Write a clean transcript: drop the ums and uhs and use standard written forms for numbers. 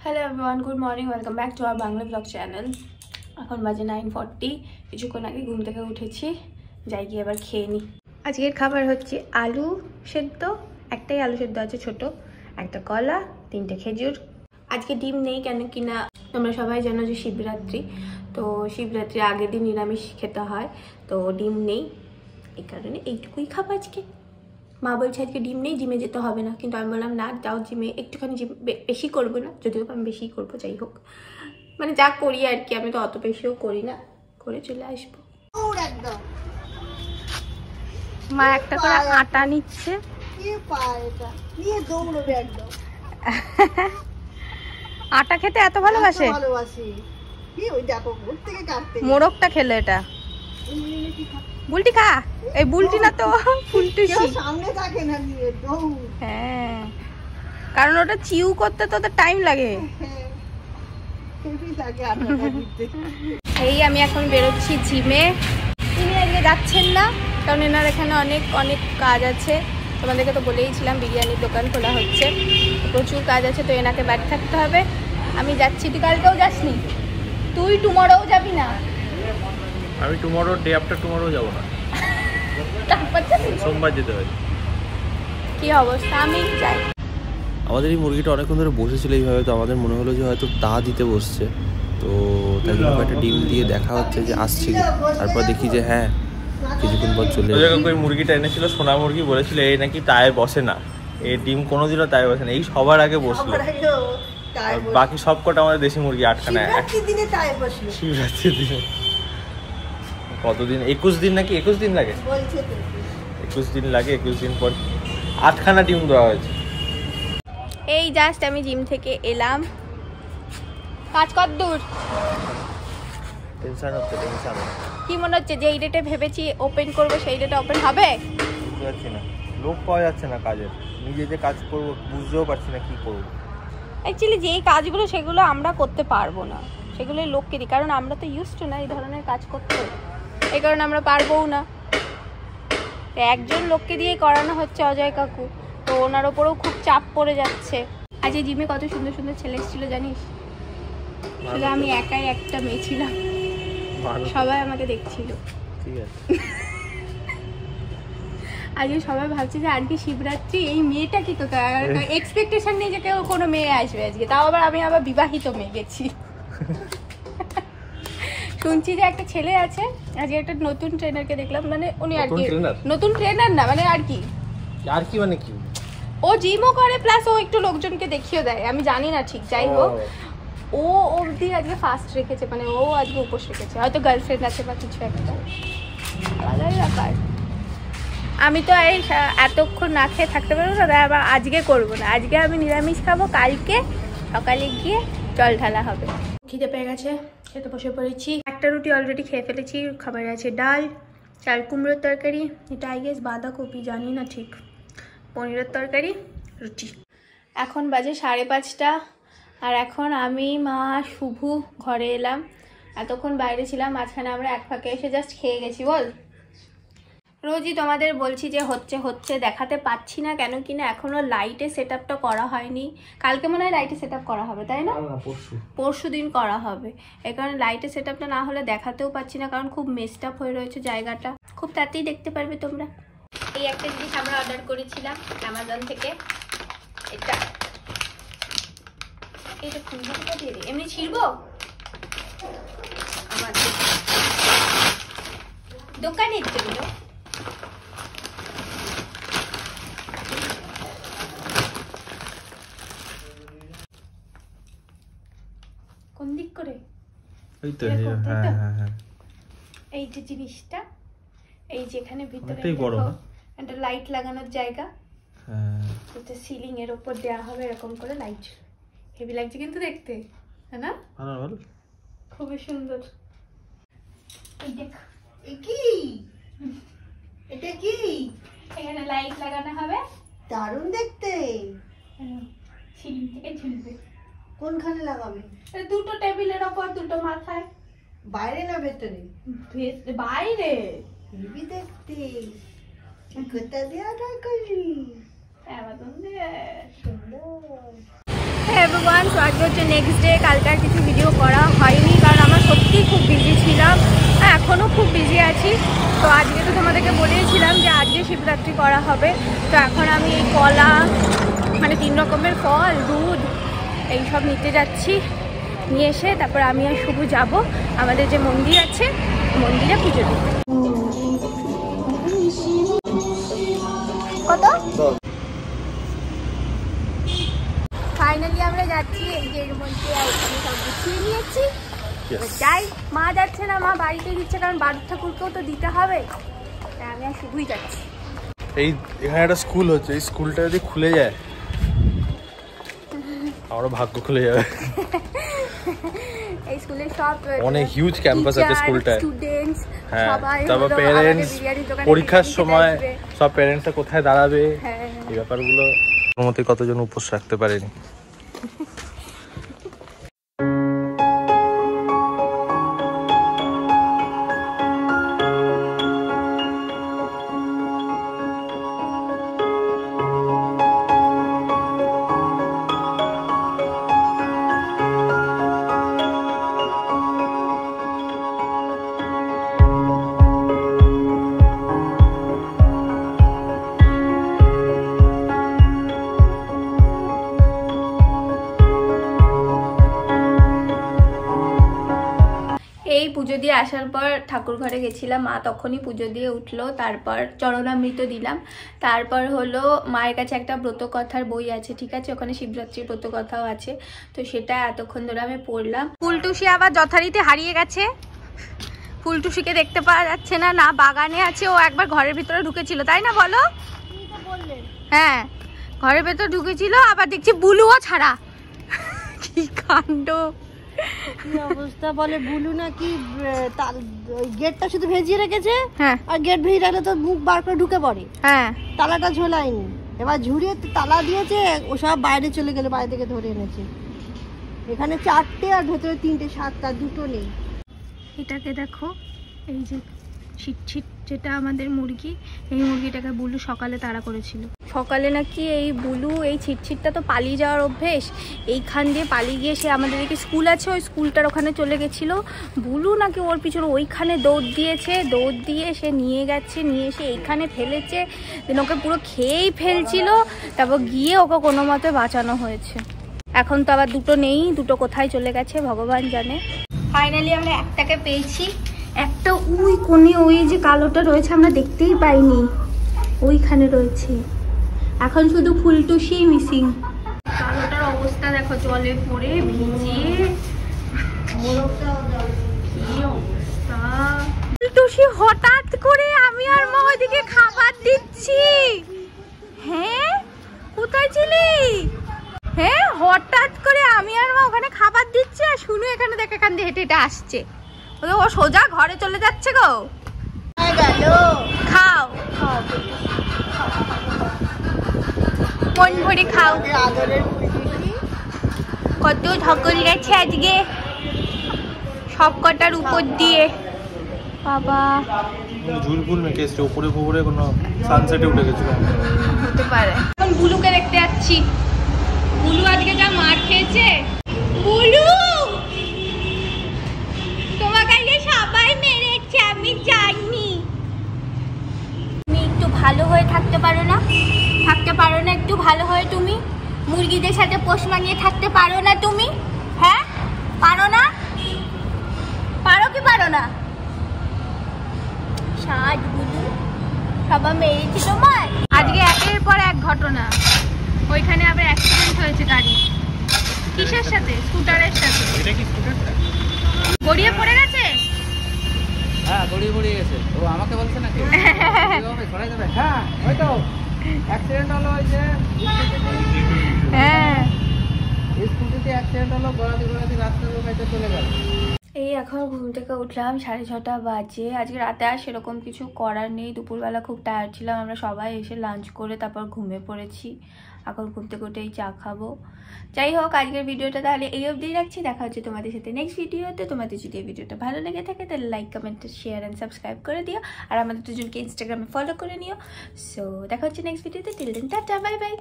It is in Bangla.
Hello everyone, good morning, welcome back to our Bangla blog channel. এখন বাজে 9:40। কিছুক্ষণ আগে ঘুম থেকে উঠেছি, যাই গিয়ে এবার খেয়ে নিই। আজকের খাবার হচ্ছে আলু সেদ্ধ, একটাই আলু সেদ্ধ আছে ছোট, একটা কলা, 3টে খেজুর। আজকে ডিম নেই, কেন কিনা তোমরা সবাই জানো যে শিবরাত্রি, তো শিবরাত্রির আগের দিন নিরামিষ খেতে হয়, তো ডিম নেই, এই কারণে এইটুকুই খাবো আজকে। মা বলছে আজকে ডিম নেই, জিমে যেতে হবে না, কিন্তু আমি বললাম না, যাও জিমে, একটুখানি জিম বেশি করবো না, যদিও আমি বেশি করবো, যাই হোক, মানে যা করি আর কি, আমি তো অত বেশিও করি না, করে চলে আসবো। মা একটা করে আটা নিচ্ছে, আটা খেতে এত ভালোবাসে, মোরগটা খেলে এটা বুলটি খা, এই বুলটি না তো ফুলটুসি, হ্যাঁ, কারণ ওটা চিউ করতে তো টাইম লাগে। এই আমি এখন বেরোচ্ছি জিমে। তিনি আজকে যাচ্ছেন না, কারণ এনার এখানে অনেক অনেক কাজ আছে, তোমাদেরকে তো বলেইছিলাম বিরিয়ানির দোকান খোলা হচ্ছে, প্রচুর কাজ আছে, তো এনাকে বাড়ি থাকতে হবে। আমি যাচ্ছি। তুই কালকেও যাসনি? তুই টুমরোও যাবি না? আমি টুমরো, ডে আফটার টুমরো যাব না, সোমবার যেতে হয়। কি অবস্থা, আমি যাই। আমাদের এই মুরগিটা অনেকক্ষণ ধরে বসেছিল এইভাবে, তো আমাদের মনে হলো যে হয়তো তা দিতে বসছে, তো তাই জন্য একটা ডিম দিয়ে দেখা হচ্ছে যে আসছে, তারপর দেখি যে হ্যাঁ কিছুক্ষণ পর চলে যাবে। ওই মুরগিটা এনেছিল, সোনা মুরগি, বলেছিল এই নাকি তায়ে বসে না, এই ডিম কোনোদিনও তায়ে বসে না, এই সবার আগে বসলো, বাকি সব কটা আমাদের দেশি মুরগি আটখানা। শিবরাত্রির দিনে কতদিন, 21 দিন নাকি 21 দিন লাগে, 21 দিন লাগে, 21 দিন পর 8খানা ডিম দেওয়া হয়েছে। এই জাস্ট আমি জিম থেকে এলাম। কাজ কত দূর? টেনশন হচ্ছে, টেনশন। কি মনে হচ্ছে যে এই ডেটে ভেবেছি ওপেন করব, সেই ডেটে ওপেন হবে? বুঝতে পারছি না, লোক পাওয়া যাচ্ছে না কাজের, নিজে যে কাজ করবো বুঝতেও পারছি না কি করবো। অ্যাকচুয়ালি যেই কাজগুলো সেগুলো আমরা করতে পারবো না, সেগুলো লোককে দিই, কারণ আমরা তো ইউজড টু না এই ধরনের কাজ করতে, এই কারণে আমরা পারবোও না। একজন লোককে দিয়ে করানো হচ্ছে, অজয় কাকু, তো ওনার ওপরেও খুব চাপ পড়ে যাচ্ছে। আজ এই জিমে কত সুন্দর সুন্দর ছেলে এসেছিল জানিস, শুধু আমি একাই একটা মেয়ে ছিলাম, সবাই আমাকে দেখছিল। ঠিক আছে, আজকে সবাই ভাবছে যে আজকে শিবরাত্রি, এই মেয়েটা কি এক্সপেকটেশন নেই যে কেউ কোনো মেয়ে আসবে আজকে, তাও আবার আমি আবার বিবাহিত মেয়ে গেছি। শুনছি যে একটা ছেলে আছে, আজকে একটা নতুন ট্রেনারকে দেখলাম, মানে উনি আর কি নতুন ট্রেনার না, মানে আর কি মানে কি, ও জিমও করে প্লাস ও একটু লোকজনকে দেখিয়ে দেয়, আমি জানি না ঠিক, যাই হোক ও অবধি আজকে ফাস্ট রেখেছে, মানে ও আজকে উপোস রেখেছে, হয়তো গার্লফ্রেন্ড আছে বা কিছু একটা, আলাদাই ব্যাপার। আমি তো এই এতক্ষণ না খেয়ে থাকতে পারবো না, তাই আবার আজকে করবো না, আজকে আমি নিরামিষ খাবো, কালকে সকালে গিয়ে জল ঢালা হবে। খিদে পেয়ে গেছে, খেতে বসে পড়েছি। একটা রুটি অলরেডি খেয়ে ফেলেছি, খাবারে আছে ডাল, চাল কুমড়োর তরকারি, এটা আই গেস বাঁধাকপি, জানি না ঠিক, পনিরের তরকারি, রুটি। এখন বাজে 5:30, আর এখন আমি, মা, শুভু ঘরে এলাম। এতক্ষণ বাইরে ছিলাম, মাঝখানে আমরা এক ফাঁকে এসে জাস্ট খেয়ে গেছি। বল, রোজই তোমাদের বলছি যে হচ্ছে হচ্ছে, দেখাতে পাচ্ছি না, কেন কিনা এখনো লাইটে সেট আপটা করা হয়নি। কালকে মনে হয় লাইটে সেট আপ করা হবে, তাই না? পরশু দিন করা হবে, এই কারণে লাইটে সেট আপটা না হলে দেখাতেও পাচ্ছি না, কারণ খুব মেসড আপ হয়ে রয়েছে জায়গাটা, খুব তাড়াতাড়ি দেখতে পারবে তোমরা। এই একটা জিনিস আমরা অর্ডার করেছিলাম অ্যামাজন থেকে, এটা খুঁজে দিয়ে দিই, এমনি ছিড়বো, আমার দোকানের জন্য। কোন দিক করে? এই তো, হ্যাঁ, এই যে জিনিসটা, এই যেখানে ভিতরে একটা লাইট লাগানোর জায়গা, এটা সিলিং এর উপর দেওয়া হবে এরকম করে লাইট, হেভি লাগছে কিন্তু দেখতে, তাই না? ভালো, খুবই সুন্দর। এই দেখ, এটা কি এখানে লাইট লাগানো হবে, দারুণ দেখতে, সিলিং থেকে ঝুলবে। কোনখানে লাগাবে? দুটো টেবিলের ওপর, দুটো মাথায়। বাইরে না ভেতরে? বাইরে। হেভি দেখতে, কোথা দিয়ে অর্ডার করলি? অ্যামাজন দিয়ে। সুন্দর। এভরিওয়ান, সো আজকে হচ্ছে নেক্সট ডে। কালকে আর কিছু ভিডিও করা হয়নি কারণ আমরা সত্যিই খুব বিজি ছিলাম, এখনও খুব বিজি আছি। তো আজকে তো তোমাদেরকে বলেছিলাম যে আজকে শিবরাত্রি করা হবে। তো এখন আমি এই কলা মানে 3 রকমের ফল, দুধ এইসব নিতে যাচ্ছি। নিয়ে এসে তারপর আমি আর শুভ যাব আমাদের যে মন্দির আছে মন্দিরে পুজো দিতে। কত? ফাইনালি আমরা যাচ্ছি এই যে এর মধ্যে আমি সব গুছিয়ে নিয়েছি। যাই, মা যাচ্ছে না, মা বাড়িতে দিচ্ছে কারণ বাড়ির ঠাকুরকেও তো দিতে হবে। তাই আমি আর শুভই যাচ্ছি। এই এখানে একটা স্কুল হচ্ছে, এই স্কুলটা যদি খুলে যায় আমারও ভাগ্য খুলে যাবে। এই স্কুলে সব অনেক হিউজ ক্যাম্পাস আছে স্কুলটায়, স্টুডেন্টস হ্যাঁ, সবাই, তারপর প্যারেন্টস, পরীক্ষার সময় সব প্যারেন্টসরা কোথায় দাঁড়াবে, হ্যাঁ এই ব্যাপারগুলো মতে কতজন উপোস রাখতে পারেনি। এই পুজো দিয়ে আসার পর ঠাকুর ঘরে গেছিলাম, মা তখনই পুজো দিয়ে উঠলো। তারপর চরণামৃত দিলাম। তারপর হলো মায়ের কাছে একটা ব্রতকথার বই আছে, ঠিক আছে, ওখানে শিবরাত্রির ব্রতকথাও আছে। তো সেটা এতক্ষণ ধরে আমি পড়লাম। ফুলটুসি আবার যথারীতি হারিয়ে গেছে। ফুলটুসিকে দেখতে পাওয়া যাচ্ছে না, না বাগানে আছে, ও একবার ঘরের ভিতরে ঢুকেছিল, তাই না বলো? হ্যাঁ, ঘরের ভেতর ঢুকেছিল, আবার দেখছি বুলুও ছাড়া। কি কাণ্ড, কি অবস্থা বলে। বুলু নাকি ওই গেটটা শুধু ভেজিয়ে রেখেছে, হ্যাঁ, আর গেট ভেজে রাখলে তো মুখ বার করে ঢুকে পড়ে, হ্যাঁ, তালাটা ঝোলায়নি। এবার ঝুড়িয়ে তালা দিয়েছে, ও সব বাইরে চলে গেলে বাইরে থেকে ধরে এনেছে। এখানে 4টে আর ভেতরে 3টে, 7টা, 2টো নেই। এটাকে দেখো, এই যে ছিটছিট যেটা আমাদের মুরগি, এই মুরগিটাকে বুলু সকালে তাড়া করেছিল। সকালে নাকি এই বুলু এই ছিটছিটটা তো পালিয়ে যাওয়ার অভ্যেস, এইখান দিয়ে পালিয়ে গিয়ে সে আমাদের এদিকে স্কুল আছে ওই স্কুলটার ওখানে চলে গেছিল। বুলু নাকি ওর পিছনে ওইখানে দৌড় দিয়েছে, দৌড় দিয়ে সে নিয়ে গেছে, নিয়ে এসে এইখানে ফেলেছে, দেন ওকে পুরো খেয়েই ফেলছিল। তারপর গিয়ে ওকে কোনো মতে বাঁচানো হয়েছে। এখন তো আবার 2টো নেই, 2টো কোথায় চলে গেছে ভগবান জানে। ফাইনালি আমরা একটাকে পেয়েছি, একটা ওই কোণে ওই যে কালোটা রয়েছে আমরা দেখতেই পাইনি, ওইখানে রয়েছে। এখন শুধু ফুলটুসি মিসিং। কালোটার অবস্থা দেখো, জলে পড়ে ভিজে কি অবস্থা। ফুলটুসি হঠাৎ করে আমি আর মা ওইদিকে খাবার দিচ্ছি। হ্যাঁ, কোথায় ছিলি? হ্যাঁ, হঠাৎ করে আমি আর মা ওখানে খাবার দিচ্ছি, আর শুনু এখানে দেখ, এখান দিয়ে হেঁটে হেঁটে আসছে। ও সোজা ঘরে চলে যাচ্ছে গো। খাও মন ভরে খাও। কত ধকল গেছে আজকে সব কটার উপর দিয়ে, বাবা ঝুলপুল মেখে এসছে, উপরে উপরে কোনো সানসেটে উঠে গেছিল, হতে পারে। এখন বুলুকে দেখতে যাচ্ছি। বুলু আজকে যা মার খেয়েছে। বুলু, তোমাকে আজকে সবাই মেরেছে, আমি জানি। তুমি একটু ভালো হয়ে থাকতে পারো না? থাকতে পারো না একটু ভালো হয়ে? তুমি মুরগিদের সাথে পোষ মানিয়ে থাকতে পারো না তুমি? হ্যাঁ, পারো না? পারো কি পারো না? সাজ বুলু, সবাই মেরেছে তোমার। আজকে একের পর এক ঘটনা। ওইখানে আবার অ্যাক্সিডেন্ট হয়েছে গাড়ি। কিসের সাথে? স্কুটারের সাথে। এটা কি স্কুটারটা গড়িয়ে পড়ে গেছে? হ্যাঁ, গড়িয়ে পড়ে গেছে। ও আমাকে বলছে নাকি সরাই দেবে? হ্যাঁ, ওই তো অ্যাক্সিডেন্ট হলো, ওই যে হ্যাঁ, স্কুটিতে অ্যাক্সিডেন্ট হলো, গড়াতে গড়াতে রাস্তার উপরে চলে গেল। এই এখন ঘুম থেকে উঠলাম, 6:30 বাজে। আজকে রাতে আর সেরকম কিছু করার নেই, দুপুরবেলা খুব টায়ার্ড ছিলাম, আমরা সবাই এসে লাঞ্চ করে তারপর ঘুমিয়ে পড়েছি। এখন ঘুম থেকে উঠেই চা খাবো। যাই হোক, আজকের ভিডিওটা তাহলে এই অবধি রাখছি। দেখা হচ্ছে তোমাদের সাথে নেক্সট ভিডিওতে। তোমাদের যদি এই ভিডিওটা ভালো লেগে থাকে তাহলে like, comment, share and subscribe করে দিও, আর আমাদের দুজনকে ইনস্টাগ্রামে ফলো করে নিও। সো দেখা হচ্ছে নেক্সট ভিডিওতে। Till then tata, bye by.